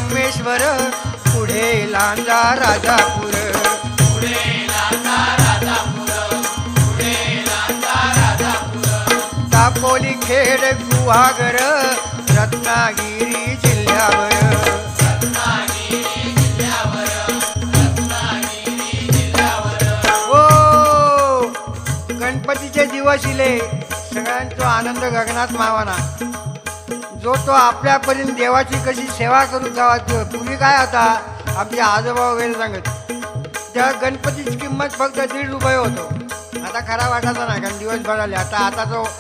संगमेश्वर, पुढे लांजा राजापूर. दापोली खेड गुहागर, रत्नागिरी जिल्ह्यावर. ओ गणपतीचे दिवस इले, सगळ्यांचा आनंद गगनात मावाना. जो तो आपल्यापर्यंत देवाची कशी सेवा करू जावा. पूर्वी काय होता, आपले आजोबा वगैरे सांगत, त्या गणपतीची किंमत फक्त ₹1.5 होतो. आता खरा वाटायचा नाही, कारण दिवस भराले. आता तो